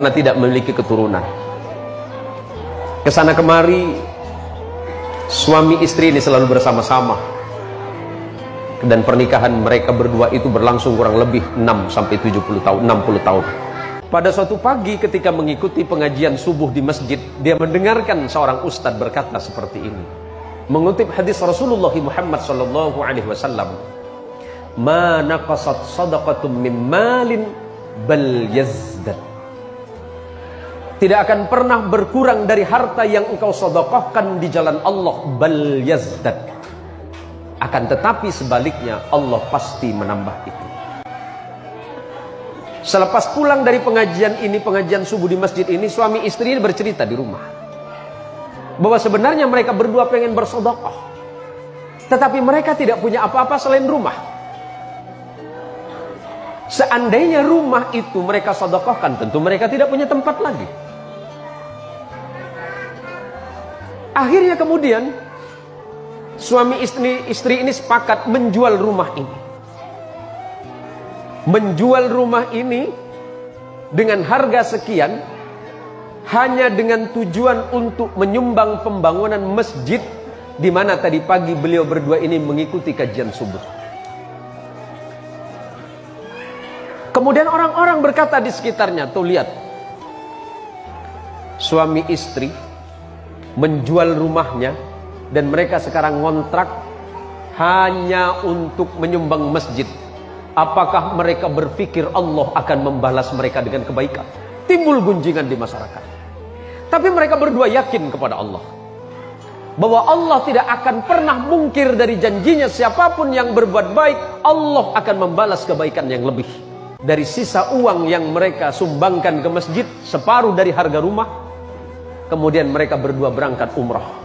karena tidak memiliki keturunan. Kesana kemari suami istri ini selalu bersama-sama, dan pernikahan mereka berdua itu berlangsung kurang lebih 6-70 tahun, 60 tahun. Pada suatu pagi ketika mengikuti pengajian subuh di masjid, dia mendengarkan seorang ustadz berkata seperti ini, mengutip hadis Rasulullah Muhammad SAW, "Ma naqasat sadaqatum min malin bal yazdad." Tidak akan pernah berkurang dari harta yang engkau sedekahkan di jalan Allah, bal yazdad. Akan tetapi sebaliknya Allah pasti menambah itu. Selepas pulang dari pengajian ini, pengajian subuh di masjid ini, suami istri ini bercerita di rumah bahwa sebenarnya mereka berdua pengen bersedekah, tetapi mereka tidak punya apa-apa selain rumah. Seandainya rumah itu mereka sedekahkan, tentu mereka tidak punya tempat lagi. Akhirnya kemudian suami istri ini sepakat menjual rumah ini. Menjual rumah ini dengan harga sekian, hanya dengan tujuan untuk menyumbang pembangunan masjid di mana tadi pagi beliau berdua ini mengikuti kajian subuh. Kemudian orang-orang berkata di sekitarnya, tuh lihat, suami istri menjual rumahnya dan mereka sekarang ngontrak hanya untuk menyumbang masjid. Apakah mereka berpikir Allah akan membalas mereka dengan kebaikan? Timbul gunjingan di masyarakat. Tapi mereka berdua yakin kepada Allah bahwa Allah tidak akan pernah mungkir dari janjinya. Siapapun yang berbuat baik, Allah akan membalas kebaikan yang lebih. Dari sisa uang yang mereka sumbangkan ke masjid, separuh dari harga rumah, kemudian mereka berdua berangkat umrah.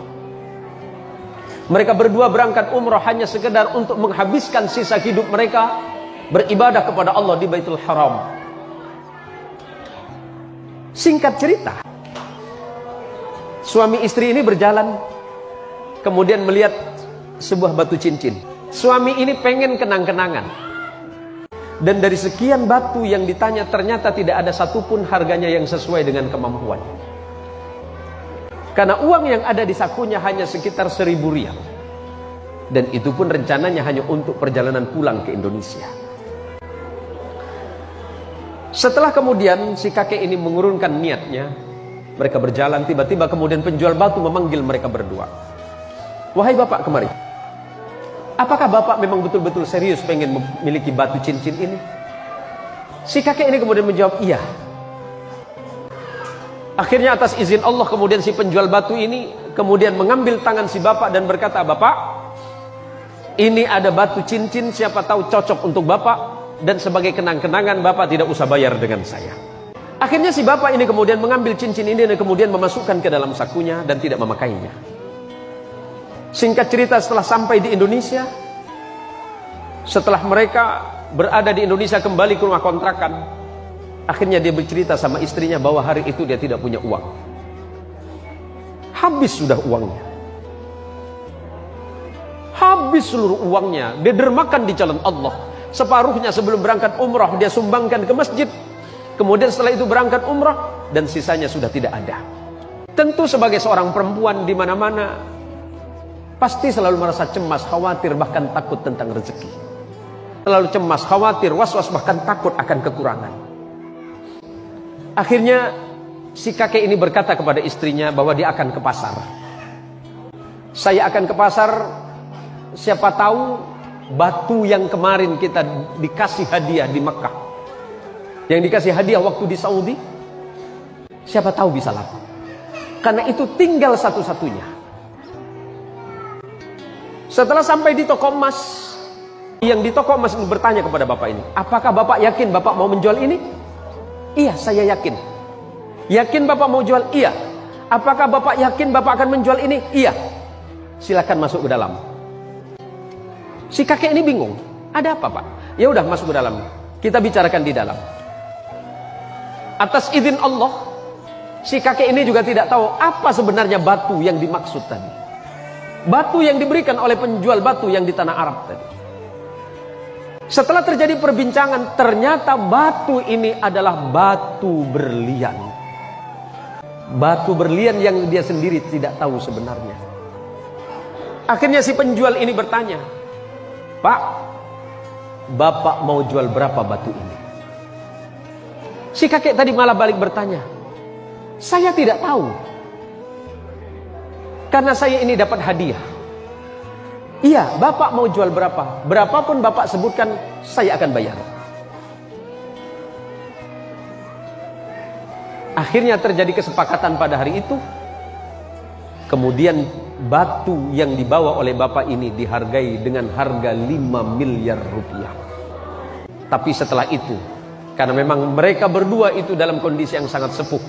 Mereka berdua berangkat umrah hanya sekedar untuk menghabiskan sisa hidup mereka beribadah kepada Allah di Baitul Haram. Singkat cerita, suami istri ini berjalan, kemudian melihat sebuah batu cincin. Suami ini pengen kenang-kenangan. Dan dari sekian batu yang ditanya, ternyata tidak ada satupun harganya yang sesuai dengan kemampuan. Karena uang yang ada di sakunya hanya sekitar 1.000 rial. Dan itu pun rencananya hanya untuk perjalanan pulang ke Indonesia. Setelah kemudian si kakek ini mengurungkan niatnya, mereka berjalan, tiba-tiba kemudian penjual batu memanggil mereka berdua. "Wahai bapak, kemari. Apakah bapak memang betul-betul serius pengen memiliki batu cincin ini?" Si kakek ini kemudian menjawab, "Iya." Akhirnya atas izin Allah kemudian si penjual batu ini kemudian mengambil tangan si bapak dan berkata, "Bapak, ini ada batu cincin, siapa tahu cocok untuk bapak, dan sebagai kenang-kenangan bapak tidak usah bayar dengan saya." Akhirnya si bapak ini kemudian mengambil cincin ini dan kemudian memasukkan ke dalam sakunya dan tidak memakainya. Singkat cerita, setelah sampai di Indonesia, setelah mereka berada di Indonesia kembali ke rumah kontrakan, akhirnya dia bercerita sama istrinya bahwa hari itu dia tidak punya uang. Habis sudah uangnya. Habis seluruh uangnya. Dia dermakan di jalan Allah. Separuhnya sebelum berangkat umrah dia sumbangkan ke masjid. Kemudian setelah itu berangkat umrah dan sisanya sudah tidak ada. Tentu sebagai seorang perempuan di mana-mana pasti selalu merasa cemas, khawatir, bahkan takut tentang rezeki. Selalu cemas, khawatir, was-was, bahkan takut akan kekurangan. Akhirnya si kakek ini berkata kepada istrinya bahwa dia akan ke pasar. "Saya akan ke pasar, siapa tahu batu yang kemarin kita dikasih hadiah di Mekah, yang dikasih hadiah waktu di Saudi, siapa tahu bisa laku. Karena itu tinggal satu-satunya." Setelah sampai di toko emas, yang di toko emas ini bertanya kepada bapak ini, "Apakah bapak yakin bapak mau menjual ini?" "Iya, saya yakin." "Yakin bapak mau jual?" "Iya." "Apakah bapak yakin bapak akan menjual ini?" "Iya." "Silakan masuk ke dalam." Si kakek ini bingung, "Ada apa, Pak?" "Ya udah, masuk ke dalam. Kita bicarakan di dalam." Atas izin Allah, si kakek ini juga tidak tahu apa sebenarnya batu yang dimaksud tadi. Batu yang diberikan oleh penjual batu yang di tanah Arab tadi. Setelah terjadi perbincangan, ternyata batu ini adalah batu berlian. Batu berlian yang dia sendiri tidak tahu sebenarnya. Akhirnya si penjual ini bertanya, "Pak, Bapak mau jual berapa batu ini?" Si kakek tadi malah balik bertanya, "Saya tidak tahu. Karena saya ini dapat hadiah. Iya, Bapak mau jual berapa? Berapapun Bapak sebutkan, saya akan bayar." Akhirnya terjadi kesepakatan pada hari itu. Kemudian batu yang dibawa oleh Bapak ini dihargai dengan harga 5 miliar rupiah. Tapi setelah itu, karena memang mereka berdua itu dalam kondisi yang sangat sepuh,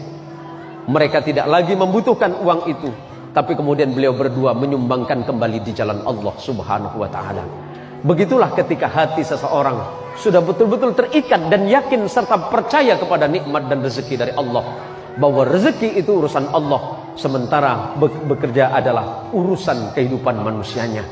mereka tidak lagi membutuhkan uang itu. Tapi kemudian beliau berdua menyumbangkan kembali di jalan Allah Subhanahu wa ta'ala. Begitulah ketika hati seseorang sudah betul-betul terikat dan yakin serta percaya kepada nikmat dan rezeki dari Allah, bahwa rezeki itu urusan Allah, sementara bekerja adalah urusan kehidupan manusianya.